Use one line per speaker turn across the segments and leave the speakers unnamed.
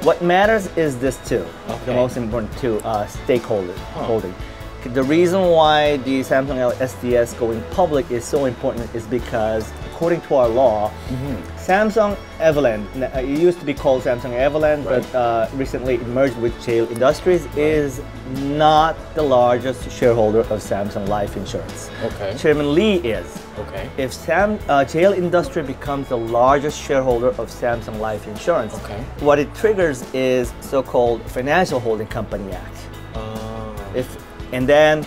What matters is this too.
Okay.
The most important too, stakeholder holding. The reason why the Samsung SDS going public is so important is because according to our law, Samsung Everland, it used to be called Samsung Everland, but recently it merged with Jail Industries, is not the largest shareholder of Samsung Life Insurance.
Okay.
Chairman Lee is.
Okay.
If Jail Industry becomes the largest shareholder of Samsung Life Insurance, what it triggers is so-called Financial Holding Company Act. And then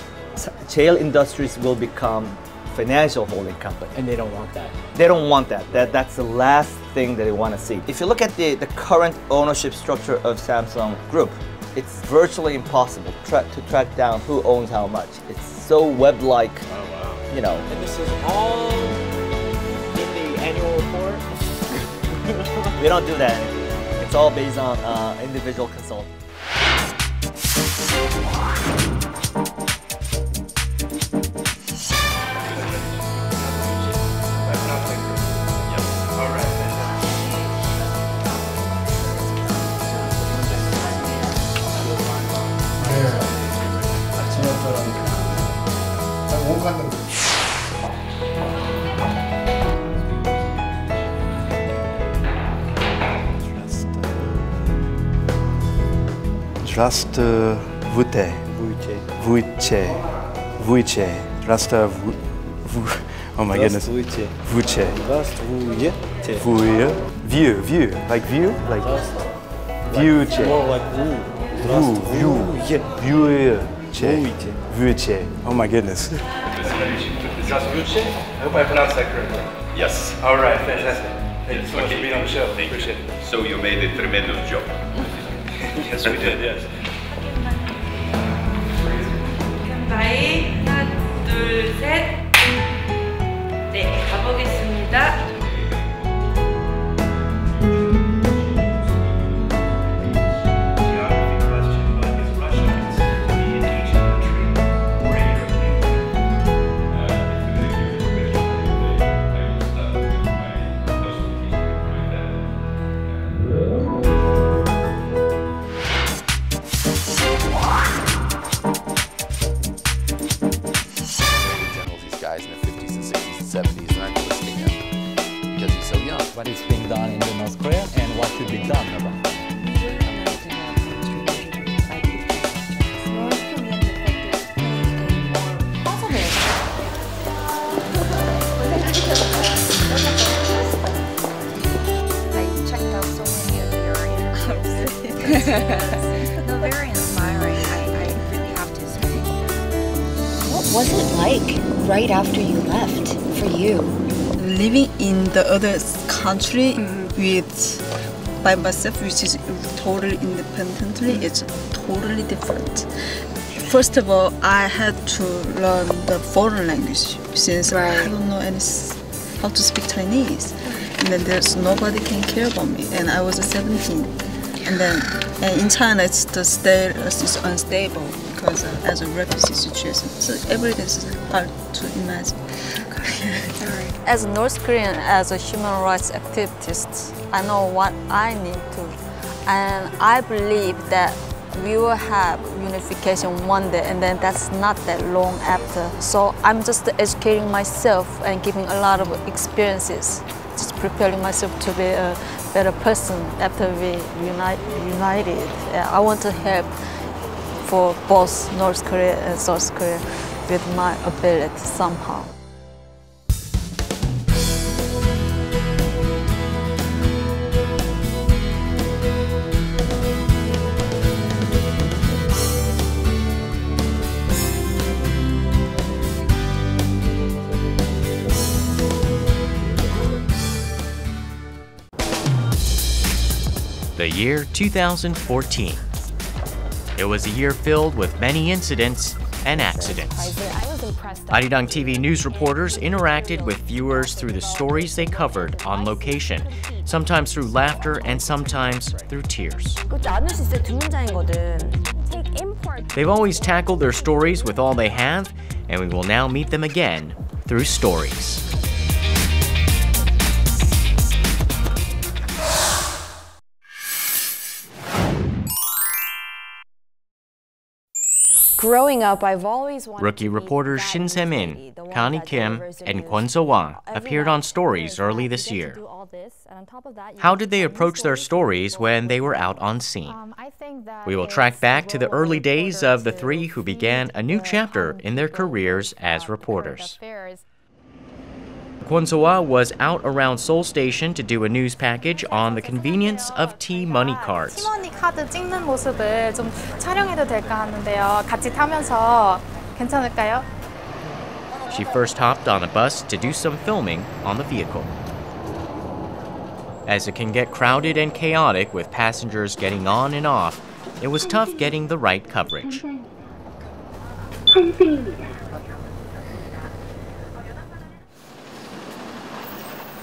Jail Industries will become financial holding company.
And they don't want that.
They don't want that. That's the last thing that they want to see. If you look at the current ownership structure of Samsung Group, it's virtually impossible to track down who owns how much. It's so web-like, you know.
And this is all in the annual report?
We don't do that. It's all based on individual consult.
Just vute, just oh my goodness, vuche, view, like vuche,
More like
vuche, oh my goodness.
Just vuche? I hope I pronounced that correctly. Yes. All right, fantastic. Thank you so much for being on the show. Appreciate it.
So you made a tremendous job.
Yes, we did, yes.
바이 하나 둘 셋. 네, 가보겠습니다.
What is being done in the North Korea and what should be done about it.
I checked out so many of your interviews. No, very inspiring. I really have to say.
What was it like right after you left for you?
Living in the other country by myself, which is totally independently, it's totally different. First of all, I had to learn the foreign language since I don't know how to speak Chinese. And then there's nobody can care about me. And I was 17. And then in China, the status is unstable because as a refugee situation. So everything is hard to imagine.
As a North Korean, as a human rights activist, I know what I need to. And I believe that we will have unification one day, and then that's not that long after. So I'm just educating myself and giving a lot of experiences, just preparing myself to be a better person after we united. I want to help for both North Korea and South Korea with my ability somehow.
The year 2014. It was a year filled with many incidents and accidents. Arirang TV News Reporters interacted with viewers through the stories they covered on location, sometimes through laughter and sometimes through tears. They've always tackled their stories with all they have, and we will now meet them again through stories.
Growing up, I've always wanted
Rookie reporters Shin Se-min, Connie Kim, and Kwon So-a appeared on stories early this year. How did they approach their stories when they were out on scene? We will track back to the early days of the three who began a new chapter in their careers as reporters. Kwon So-a was out around Seoul Station to do a news package on the convenience of T-money cards.
T-money 카드 찍는 모습을 좀 촬영해도 될까 하는데요. 같이 타면서 괜찮을까요?
She first hopped on a bus to do some filming on the vehicle. As it can get crowded and chaotic with passengers getting on and off, it was tough getting the right coverage.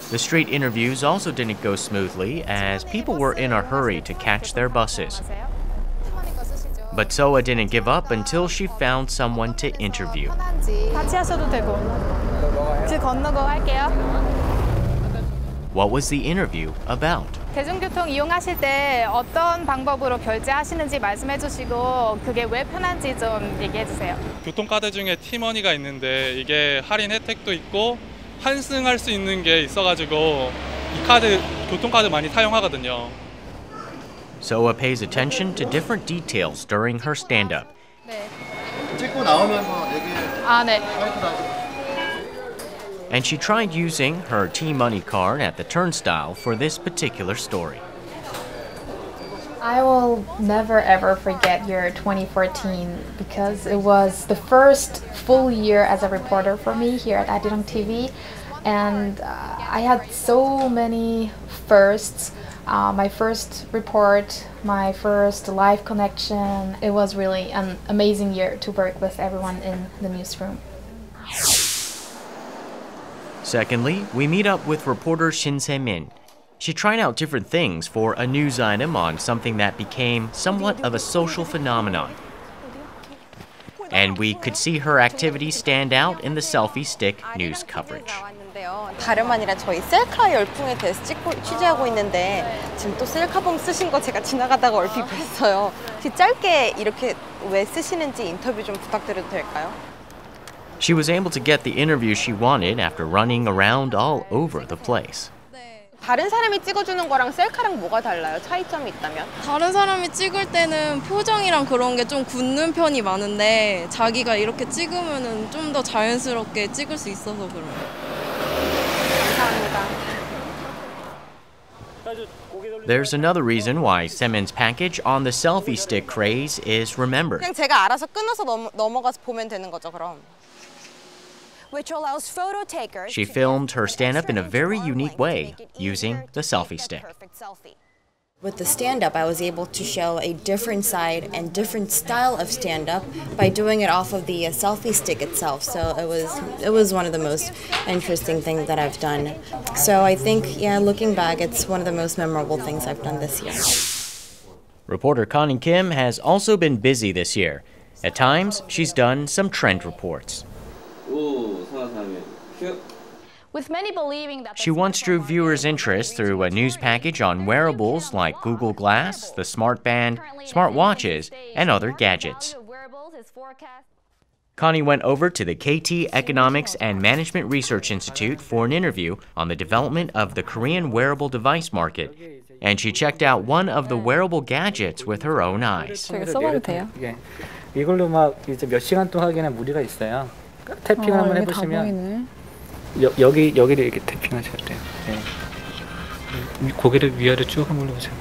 The street interviews also didn't go smoothly as people were in a hurry to catch their buses. But So-a didn't give up until she found someone to interview.
같이 하셔도 되고. 길 건너고 할게요.
What was the interview about?
대중교통 이용하실 때 어떤 방법으로 결제하시는지 말씀해 주시고 그게 왜 편한지 좀 얘기해 주세요.
교통카드 중에 T-money가 있는데 이게 할인 혜택도 있고 환승할 수 있는 게 있어가지고 이 카드, 교통카드 많이 사용하거든요.
So-a pays attention to different details during her stand-up.
네.
찍고 나오면서 얘기해.
네.
And she tried using her T-money card at the turnstile for this particular story.
I will never ever forget year 2014 because it was the first full year as a reporter for me here at Arirang TV, and I had so many firsts. My first report, my first live connection. It was really an amazing year to work with everyone in the newsroom.
Secondly, we meet up with reporter Shin Se-min. She tried out different things for a news item on something that became somewhat of a social phenomenon. And we could see her activity stand out in the selfie stick news coverage.
다름 아니라 저희 셀카 열풍에 대해서 취재하고 있는데 지금 또 셀카봉 쓰신 거 제가 지나가다가 얼핏 봤어요. 혹시 짧게 이렇게 왜 쓰시는지 인터뷰 좀 부탁드려도 될까요?
She was able to get the interview she wanted after running around all over the place.
다른 사람이 찍어주는 거랑 셀카랑 뭐가 달라요? 차이점이 있다면?
다른 사람이 찍을 때는 표정이랑 그런 게 좀 굳는 편이 많은데 자기가 이렇게 찍으면은 좀 더 자연스럽게 찍을 수 있어서 그런 거예요.
감사합니다.
There's another reason why Se-min's package on the selfie stick craze is remembered.
그냥 제가 알아서 끊어서 넘어가서 보면 되는 거죠, 그럼?
She filmed her stand-up in a very unique way, using the selfie stick.
With the stand-up, I was able to show a different side and different style of stand-up by doing it off of the selfie stick itself. So it was one of the most interesting things that I've done. So I think, yeah, looking back, it's one of the most memorable things I've done this year.
Reporter Connie Kim has also been busy this year. At times, she's done some trend reports.
With many believing that
She once drew viewers' interest through a news package on wearables like Google Glass, the Smart Band, smartwatches, and other gadgets. Connie went over to the KT Economics and Management Research Institute for an interview on the development of the Korean wearable device market, and she checked out one of the wearable gadgets with her own eyes.
써봐도 돼요?
이걸로 막 이제 몇 시간 동안 하기에는 무리가 있어요. 태핑을 한번 해보시면 여기를 이렇게 태핑하셔야 돼요. 네. 고개를 위아래 쭉 한번 올려보세요.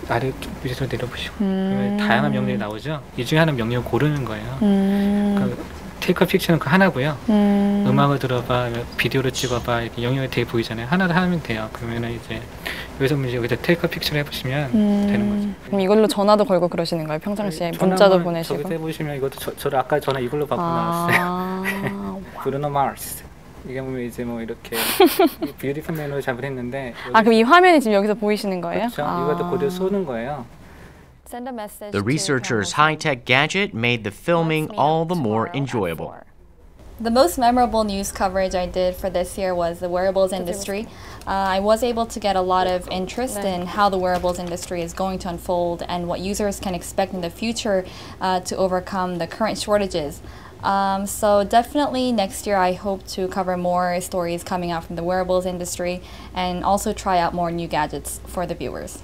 아래 밑으로 내려보시고 다양한 명령이 나오죠. 이 중에 하나 명령 고르는 거예요. 그 테이크 픽처는 그 하나고요. 음악을 들어봐, 비디오를 찍어봐 이렇게 영역이 되게 보이잖아요. 하나도 하면 돼요. 그러면은 이제 여기서 이제 여기다 테이크 픽처를 해보시면 되는 거죠.
그럼 이걸로 전화도 걸고 그러시는 거예요? 평상시에 문자도 보내시고?
저기서 해보시면 이것도 저를 아까 전화 이걸로 받고 나왔어요. 브루노 마스. 이게 보면 이제 뭐 이렇게 뷰티풀 맨으로 잡을 했는데.
그럼 이 화면이 지금 여기서 보이시는 거예요?
그렇죠. 이것도 그대로 쏘는 거예요.
The researcher's high-tech gadget made the filming all the more enjoyable.
The most memorable news coverage I did for this year was the wearables industry. I was able to get a lot of interest in how the wearables industry is going to unfold and what users can expect in the future to overcome the current shortages. So definitely next year I hope to cover more stories coming out from the wearables industry and also try out more new gadgets for the viewers.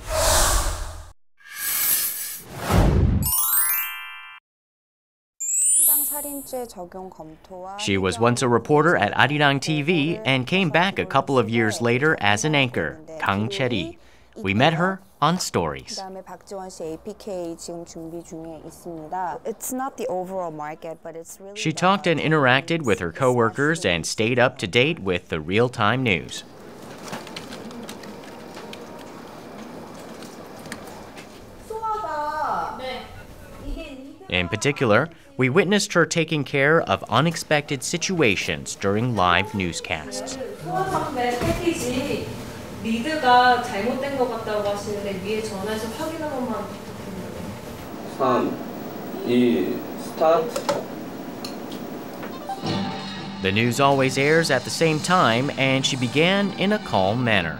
She was once a reporter at Arirang TV and came back a couple of years later as an anchor, Kang Chery. We met her on Stories.
It's not the overall market, but it's really...
She talked and interacted with her coworkers and stayed up to date with the real-time news. In particular, we witnessed her taking care of unexpected situations during live newscasts.
리드가 잘못된 것 같다고 하시는데 위에 전화해서 확인 한 번만 부탁드립니다.
3, 2, start.
The news always airs at the same time, and she began in a calm manner.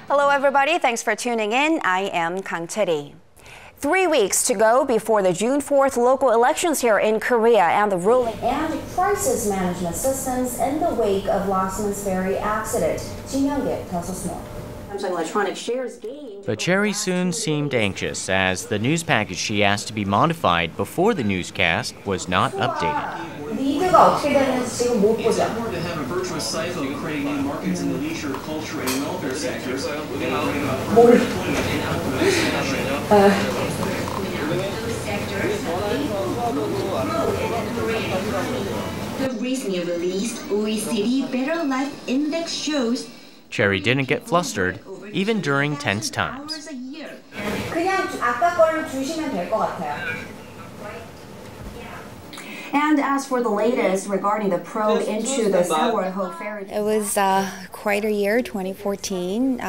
Hello everybody, thanks for tuning in. I am Kang Chery. 3 weeks to go before the June 4th local elections here in Korea, and the ruling and crisis management systems in the wake of last month's ferry accident. Shin tells us more. Samsung Electronics shares gained.
But Chery soon seemed anxious as the news package she asked to be modified before the newscast was not updated.
리드가 어떻게 되는지 지금 못 보죠. To have a virtuous cycle of creating new markets in the leisure, culture, and welfare sectors.
The recently released OECD Better Life Index shows
Chery didn't get flustered, even during tense times.
그냥 아까 거를 주시면 될 것 같아요. And as for the latest regarding the probe into the Seoul ferry,
it was quite a year, 2014,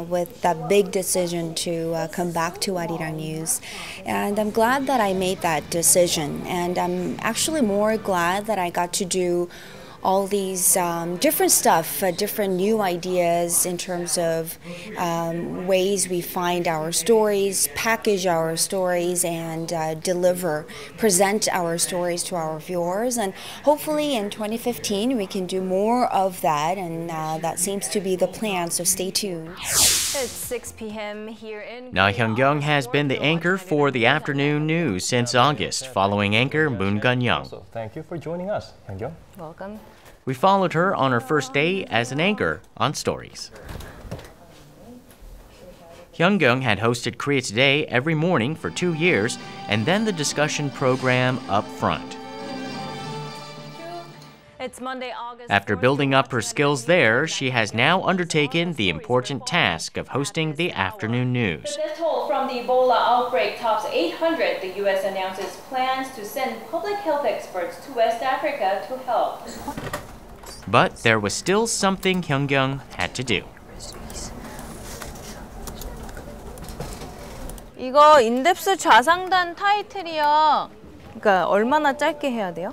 with that big decision to come back to Arirang News. And I'm glad that I made that decision. And I'm actually more glad that I got to do all these different stuff, different new ideas in terms of ways we find our stories, package our stories, and present our stories to our viewers. And hopefully in 2015 we can do more of that, and that seems to be the plan, so stay tuned.
It's 6 p.m. here in
Laah Hyun-jung has been the anchor for the afternoon news since August, following anchor Moon Gun-young.
So thank you for joining us, Hyun-jung.
Welcome.
We followed her on her first day as an anchor on Stories. Hyun-jung had hosted Korea Today every morning for 2 years, and then the discussion program Up Front.
It's Monday, August.
After building up her skills there, she has now undertaken the important task of hosting the afternoon news.
The death toll from the Ebola outbreak tops 800. The U.S. announces plans to send public health experts to West Africa to help.
But there was still something Hyun-jung had to do.
이거 인덱스 좌상단 타이틀이요. 그러니까 얼마나 짧게 해야 돼요?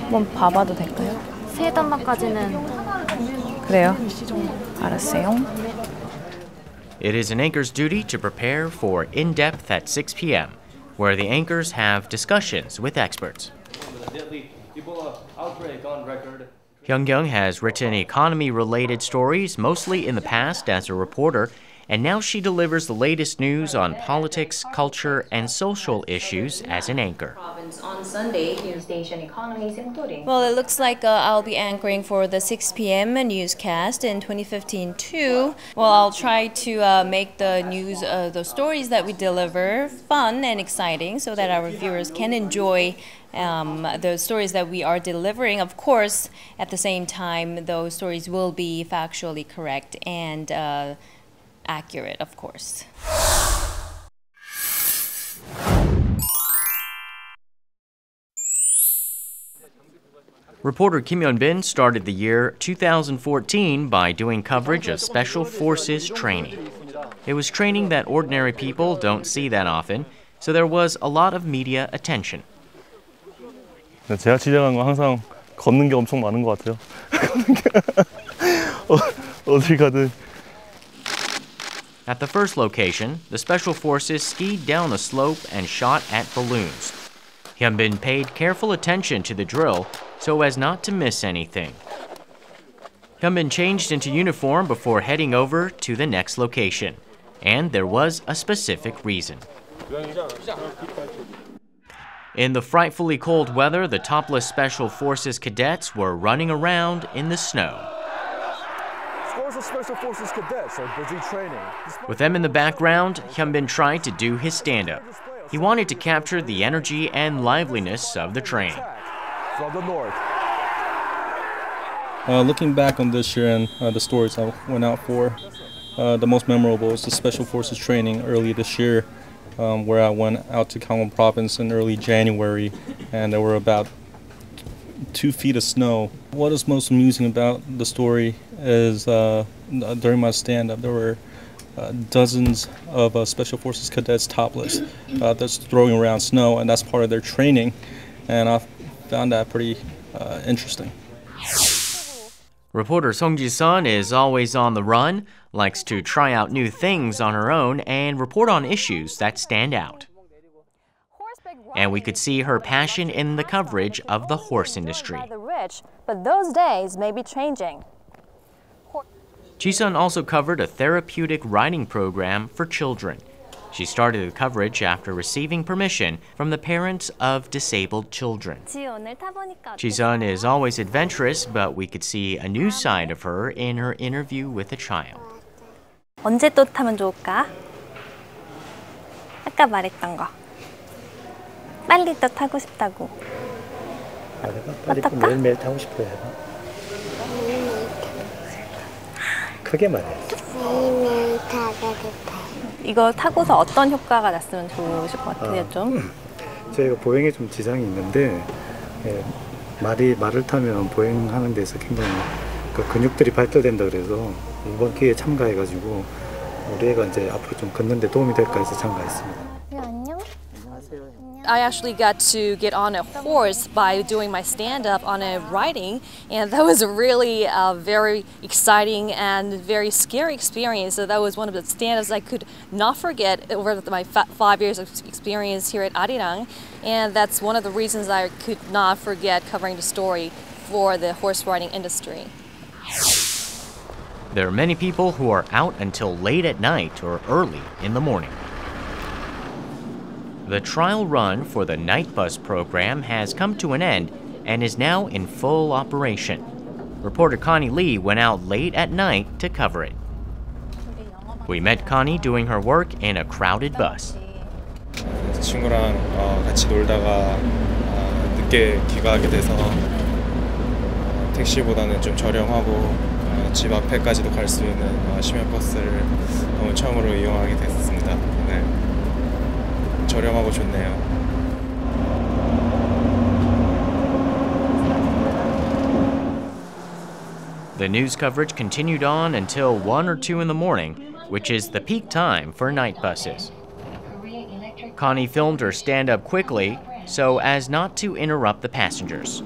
한번 봐봐도 될까요?
세 단어까지는
그래요? 알았어요.
It is an anchor's duty to prepare for In-Depth at 6 p.m., where the anchors have discussions with experts. Hyun-jung has written economy-related stories mostly in the past as a reporter, and now she delivers the latest news on politics, culture, and social issues as an anchor.
On Sunday, here station economies including.
Well, it looks like I'll be anchoring for the 6 p.m. newscast in 2015 too. Well, I'll try to make the news, the stories that we deliver fun and exciting so that our viewers can enjoy the stories that we are delivering. Of course, at the same time, those stories will be factually correct and accurate, of course.
Reporter Kim Yeon-bin started the year 2014 by doing coverage of Special Forces training. It was training that ordinary people don't see that often, so there was a lot of media attention.
제가 지정한 건 항상 걷는 게 엄청 많은 것 같아요. 어딜 가든.
At the first location, the Special Forces skied down a slope and shot at balloons. Hyun-bin paid careful attention to the drill so as not to miss anything. Hyun-bin changed into uniform before heading over to the next location, and there was a specific reason. In the frightfully cold weather, the topless Special Forces cadets were running around in the snow.
Special Forces cadets are busy training.
With them in the background, Hyun-bin tried to do his stand-up. He wanted to capture the energy and liveliness of the train.
From the north.
Looking back on this year and the stories I went out for, the most memorable is the Special Forces training early this year, where I went out to Gangwon province in early January, and there were about 2 feet of snow. What is most amusing about the story is during my stand-up there were dozens of Special Forces cadets topless that's throwing around snow, and that's part of their training, and I found that pretty interesting.
Reporter Song Ji-sun is always on the run, likes to try out new things on her own and report on issues that stand out. And we could see her passion in the coverage of the horse industry.
But those days may be changing.
Ji-sun also covered a therapeutic riding program for children. She started the coverage after receiving permission from the parents of disabled children. Ji-sun is always adventurous, but we could see a new side of her in her interview with a child.
언제 또 타면 좋을까? 아까 말했던 거. 빨리 또 타고 싶다고.
빨리 매일매일 타고 싶어요. 크게 말해야지.
매일매일 타고 싶어요. 이거 타고서 어떤 효과가 났으면 좋으실 것 같아요, 좀?
저희가 보행에 좀 지장이 있는데 말을 타면 보행하는 데서 굉장히 그 근육들이 발달된다 그래서 이번 기회에 참가해가지고 우리 애가 이제 앞으로 좀 걷는 데 도움이 될까 해서 참가했습니다.
I actually got to get on a horse by doing my stand-up on a riding, and that was a really very exciting and very scary experience. So that was one of the stand-ups I could not forget over my 5 years of experience here at Arirang, and that's one of the reasons I could not forget covering the story for the horse riding industry.
There are many people who are out until late at night or early in the morning. The trial run for the night bus program has come to an end and is now in full operation. Reporter Connie Lee went out late at night to cover it. We met Connie doing her work in a crowded bus.
친구랑 같이 놀다가 늦게 귀가하게 돼서 택시보다는 좀 저렴하고 집 앞에까지도 갈 수 있는 심야버스를 오늘 처음으로 이용하게 됐습니다. 네. 저렴하고 좋네요.
The news coverage continued on until 1 or 2 in the morning, which is the peak time for night buses. Connie filmed her stand-up quickly so as not to interrupt the passengers.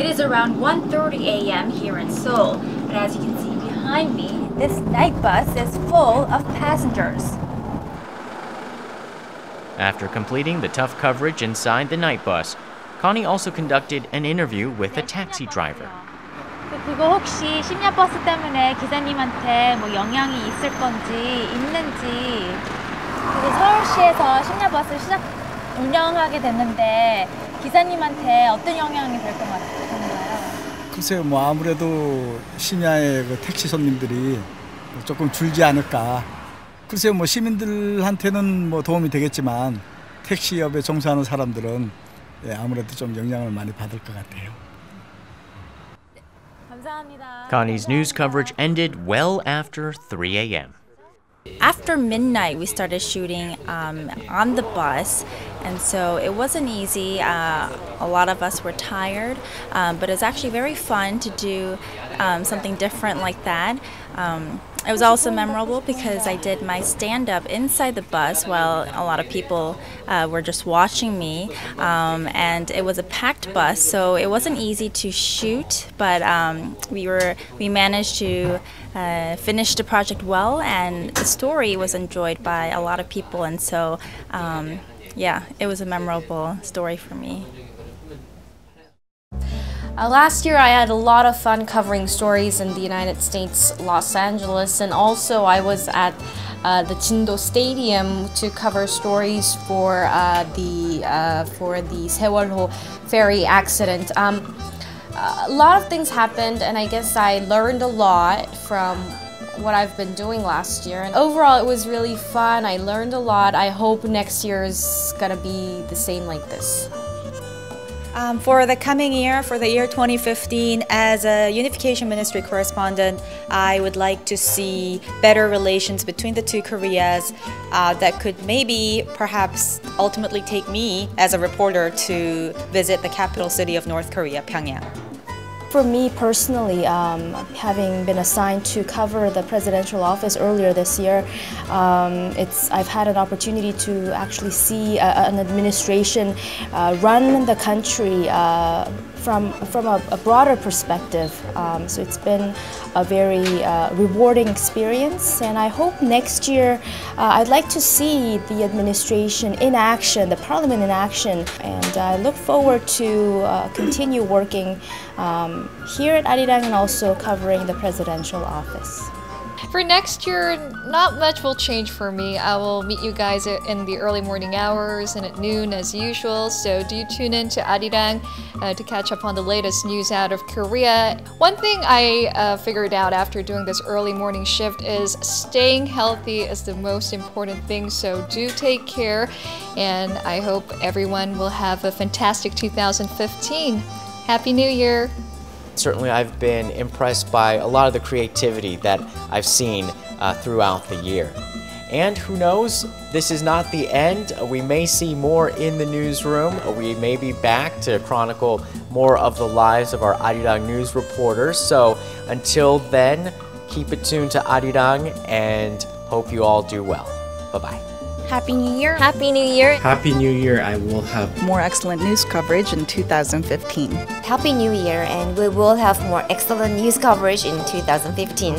It is around 1:30 a.m. here in Seoul, and as you can see behind me, this night bus is full of passengers.
After completing the tough coverage inside the night bus, Connie also conducted an interview with a taxi driver.
그거 혹시 심야 버스 때문에 기사님한테 뭐 영향이 있을 건지 있는지 서울시에서 심야 버스 운영하게 됐는데 기사님한테 어떤 영향이 될 것 같은가요?
글쎄요, 뭐 아무래도 심야에 그 택시 손님들이 조금 줄지 않을까. 글쎄요, 뭐 시민들한테는 뭐 도움이 되겠지만 택시업에 종사하는 사람들은 아무래도 좀 영향을 많이 받을 것 같아요.
감사합니다.
Connie's news coverage ended well after 3 a.m.
After midnight, we started shooting on the bus, and so it wasn't easy. A lot of us were tired, but it was actually very fun to do something different like that. It was also memorable because I did my stand-up inside the bus while a lot of people were just watching me, and it was a packed bus, so it wasn't easy to shoot, but we managed to finish the project well, and the story was enjoyed by a lot of people, and so yeah, it was a memorable story for me.
Last year I had a lot of fun covering stories in the United States, Los Angeles, and also I was at the Jindo Stadium to cover stories for the Sewol-ho ferry accident. A lot of things happened, and I guess I learned a lot from what I've been doing last year. And overall, it was really fun. I learned a lot. I hope next year is gonna be the same like this.
For the coming year, for the year 2015, as a Unification Ministry correspondent, I would like to see better relations between the two Koreas that could maybe, perhaps, ultimately take me as a reporter to visit the capital city of North Korea, Pyongyang.
For me personally, having been assigned to cover the presidential office earlier this year, I've had an opportunity to actually see an administration run the country from a broader perspective. So it's been a very rewarding experience, and I hope next year I'd like to see the administration in action, the parliament in action, and I look forward to continue working here at Arirang and also covering the presidential office.
For next year, not much will change for me. I will meet you guys in the early morning hours and at noon as usual, so do tune in to Arirang to catch up on the latest news out of Korea. One thing I figured out after doing this early morning shift is staying healthy is the most important thing, so do take care, and I hope everyone will have a fantastic 2015. Happy New Year!
Certainly I've been impressed by a lot of the creativity that I've seen throughout the year. And who knows, this is not the end. We may see more in the newsroom. We may be back to chronicle more of the lives of our Arirang news reporters. So until then, keep it tuned to Arirang and hope you all do well. Bye-bye.
Happy New Year!
Happy New Year!
Happy New Year! I will have
more excellent news coverage in 2015. Happy New Year, and we will have more excellent news coverage in 2015.